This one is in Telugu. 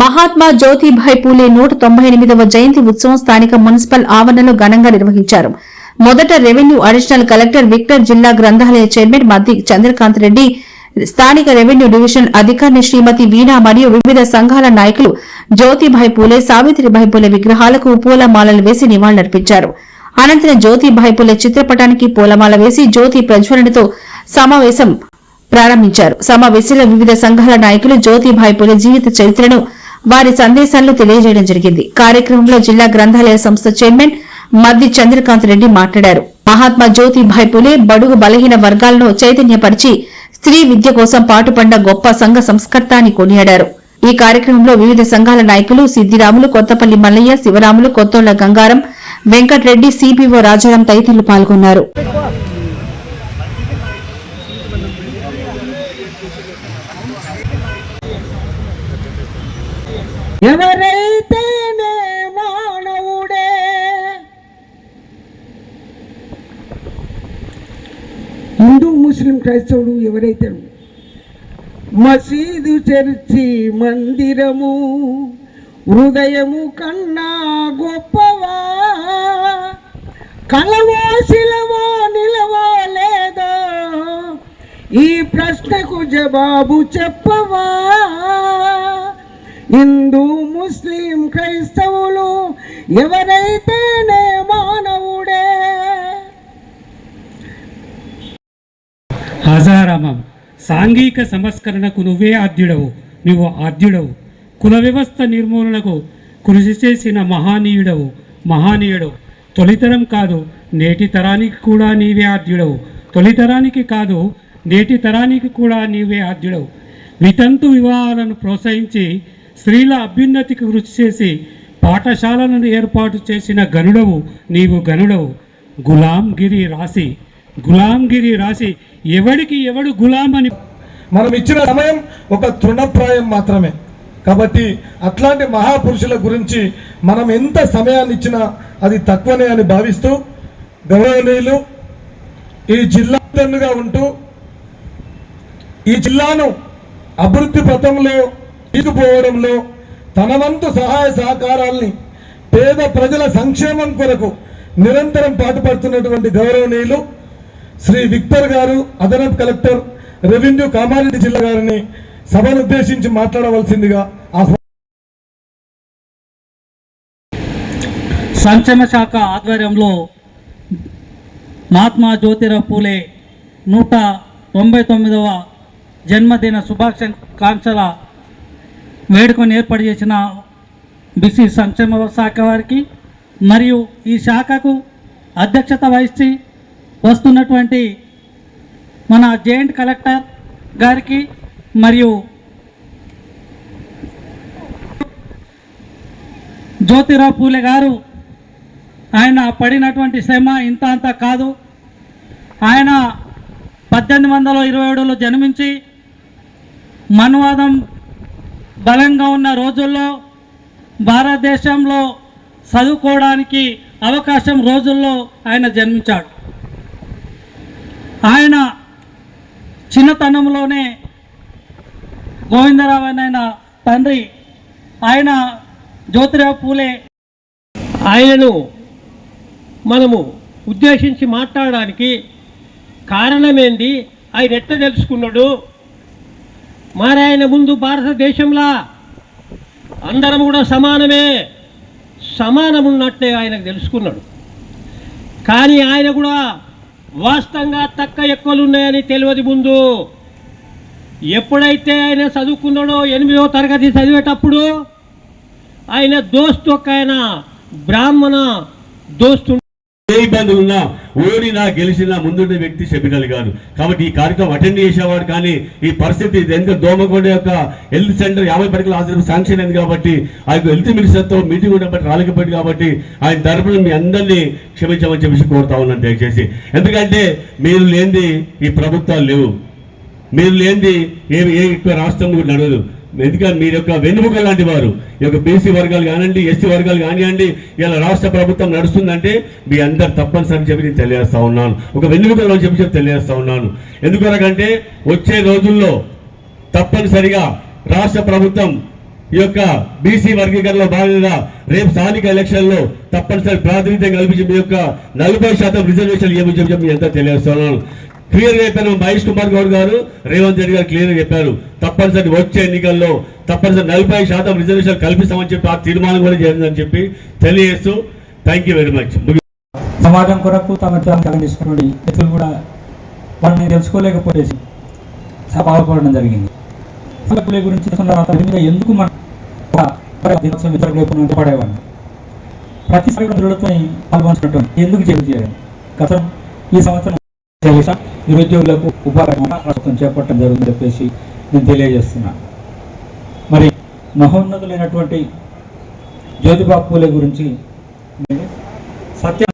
మహాత్మా జ్యోతిభాయ్ పూలే 198వ జయంతి ఉత్సవం స్థానిక మున్సిపల్ ఆవరణలో ఘనంగా నిర్వహించారు. మొదట రెవెన్యూ అడిషనల్ కలెక్టర్ విక్టర్, జిల్లా గ్రంథాలయ చైర్మన్ మద్ది చంద్రకాంత్ రెడ్డి, స్థానిక రెవెన్యూ డివిజన్ అధికారిని శ్రీమతి వీణా మరియు వివిధ సంఘాల నాయకులు జ్యోతిభాయ్ పూలే, సావిత్రిబాయి పూలే విగ్రహాలకు పూలమాలలు వేసి నివాళులర్పించారు. అనంతరం జ్యోతిభాయ్ పూలే చిత్రపటానికి పూలమాల వేసి జ్యోతి ప్రజ్వలనతో సమావేశం ప్రారంభించారు. సమావేశంలో వివిధ సంఘాల నాయకులు జ్యోతిభాయ్ పూలే జీవిత చరిత్రను, వారి సందేశాలను తెలియజేయడం జరిగింది. కార్యక్రమంలో జిల్లా గ్రంథాలయ సంస్థ చైర్మన్ మద్ది చంద్రకాంత్ రెడ్డి మాట్లాడారు. మహాత్మా జ్యోతిభాయ్ పూలే బడుగు బలహీన వర్గాలను చైతన్యపరిచి స్త్రీ విద్య కోసం పాటుపడ్డ గొప్ప సంఘ సంస్కర్త అని కొనియాడారు. ఈ కార్యక్రమంలో వివిధ సంఘాల నాయకులు సిద్దిరాములు, కొత్తపల్లి మల్లయ్య, శివరాములు, కొత్తోళ్ల గంగారం, వెంకట్రెడ్డి, సిపిఓ రాజారాం తదితరులు పాల్గొన్నారు. ఎవరైతేనే మానవుడే హిందూ, ముస్లిం, క్రైస్తవుడు ఎవరైతే మసీదు, చర్చి, మందిరము హృదయము కన్నా గొప్పవా, కలవో శిలవో నిలవో లేదో ఈ ప్రశ్నకు జవాబు చెప్పవా. హిందూ, ముస్లిం, క్రైస్తవులు ఎవరైతేనే మానవుడే. హజారామం. సాంఘిక సంస్కరణకు నువ్వే ఆద్యుడవు, నువ్వు ఆద్యుడవు. కుల వ్యవస్థ నిర్మూలనకు కృషి చేసిన మహానీయుడవు. తొలితరం కాదు నేటి తరానికి కూడా నీవే ఆద్యుడవు. తొలితరానికి కాదు నేటి తరానికి కూడా నీవే ఆద్యుడవు. వితంతు వివాహాలను ప్రోత్సహించి స్త్రీల అభ్యున్నతికి కృషి చేసి పాఠశాలను ఏర్పాటు చేసిన గనుడవు నీవు. గనుడవు. గులాంగిరి రాసి ఎవడికి ఎవడు గులాం అని మనం ఇచ్చిన సమయం ఒక తృణప్రాయం మాత్రమే. కాబట్టి అట్లాంటి మహాపురుషుల గురించి మనం ఎంత సమయాన్ని ఇచ్చినా అది తక్కువనే అని భావిస్తూ, గౌరవనీయులు ఈ జిల్లాగా ఉంటూ ఈ జిల్లాను అభివృద్ధి పథంలో తీసుకుపోవడంలో తన వంతు సహాయ సహకారాల్ని పేద ప్రజల సంక్షేమం కొరకు నిరంతరం పాటుపడుతున్నటువంటి గౌరవనీయులు శ్రీ విక్టర్ గారు, అదనపు కలెక్టర్ రెవెన్యూ కామారెడ్డి జిల్లా గారిని సభను ఉద్దేశించి మాట్లాడవలసిందిగా సంక్షేమ శాఖ ఆధ్వర్యంలో మహాత్మా జ్యోతిరావు పూలే 199వ జన్మదిన శుభాకాంక్షల వేడుకను ఏర్పాటు చేసిన బీసీ సంక్షేమ శాఖ వారికి మరియు ఈ శాఖకు అధ్యక్షత వహించి వస్తున్నటువంటి మన జాయింట్ కలెక్టర్ గారికి మరియు జ్యోతిరావు పూలే గారు ఆయన పడినటువంటి శ్రమ ఇంత అంత కాదు. ఆయన 1827లో జన్మించి మనువాదం బలంగా ఉన్న రోజుల్లో భారతదేశంలో చదువుకోవడానికి అవకాశం రోజుల్లో ఆయన జన్మించాడు. ఆయన చిన్నతనంలోనే గోవిందరావు ఆయన తండ్రి ఆయన జ్యోతిరావు పూలే ఆయనను మనము ఉద్దేశించి మాట్లాడడానికి కారణమేంది, ఆయన ఎట్లా తెలుసుకున్నాడు. మరి ఆయన ముందు భారతదేశంలో అందరం కూడా సమానమున్నట్టే ఆయనకు తెలుసుకున్నాడు. కానీ ఆయన కూడా వాస్తవంగా ఎక్కువలు ఉన్నాయని తెలియదు. ముందు ఎప్పుడైతే ఆయన చదువుకున్నాడో 8వ తరగతి చదివేటప్పుడు ఆయన దోస్తు ఒక ఆయన బ్రాహ్మణ దోస్తు. ఏ ఇబ్బందులు ఉన్నా ఓడినా గెలిచినా ముందుండే వ్యక్తి షబీర్ గారు. కాబట్టి ఈ కార్యక్రమం అటెండ్ చేసేవాడు. కానీ ఈ పరిస్థితి ఎందుకంటే దోమకొండ యొక్క హెల్త్ సెంటర్ 50 పడకల హాస్పిటల్ శాంక్షన్ అయింది కాబట్టి ఆ యొక్క హెల్త్ మినిస్టర్తో మీటింగ్ ఉన్నప్పటి రాలేకపోయింది. కాబట్టి ఆయన తరపున మీ అందరినీ క్షమించమని చెప్పేసి కోరుతా ఉన్నాను దయచేసి. ఎందుకంటే మీరు లేనిది ఈ ప్రభుత్వాలు లేవు, మీరు లేనిది ఏ ఎక్కువ రాష్ట్రం కూడా నడవదు. ఎందుకంటే మీరు యొక్క వెన్నుముక లాంటి వారు. ఈ యొక్క బీసీ వర్గాలు కానివ్వండి, ఎస్సీ వర్గాలు కానివ్వండి, ఇలా రాష్ట్ర ప్రభుత్వం నడుస్తుందంటే మీ అందరు తప్పనిసరి చెప్పి నేను తెలియజేస్తా ఉన్నాను. ఒక వెన్నుముకలో చెప్పి తెలియజేస్తా ఉన్నాను. ఎందుకనకంటే వచ్చే రోజుల్లో తప్పనిసరిగా రాష్ట్ర ప్రభుత్వం ఈ యొక్క బీసీ వర్గీకరణలో భాగంగా రేపు స్థానిక ఎలక్షన్లో తప్పనిసరి ప్రాతినిధ్యం కల్పించి మీ యొక్క 40% రిజర్వేషన్లు ఏమని చెప్పి ఎంత తెలియజేస్తున్నాను. క్లియర్ చెప్పాను. మహేష్ కుమార్ గౌడ్ గారు, రేవంత్ రెడ్డి గారు క్లియర్ చెప్పారు. తప్పనిసరి వచ్చే ఎన్నికల్లో తప్పనిసరి 40% రిజర్వేషన్ కల్పిస్తామని చెప్పి ఆ తీర్మానం కూడా జరిగిందని చెప్పి తెలియజేస్తూ థ్యాంక్ యూ వెరీ మచ్. సమాజం కొరకు తమ తీసుకున్నటువంటి వ్యక్తులు కూడా వాళ్ళని తెలుసుకోలేకపోయేసి బాధపడడం జరిగింది. పూలే గురించి ఎందుకు మనం పడేవాడిని ప్రతిసారి దృఢతో పాల్గొనడం ఎందుకు చేయాలి. గతం ఈ సంవత్సరం నిరుద్యోగులకు ఉపాధి ప్రభుత్వం చేపట్టడం జరుగుతుందని చెప్పేసి నేను తెలియజేస్తున్నాను. మరి మహోన్నతులైనటువంటి జ్యోతిబా పూలే గురించి సత్య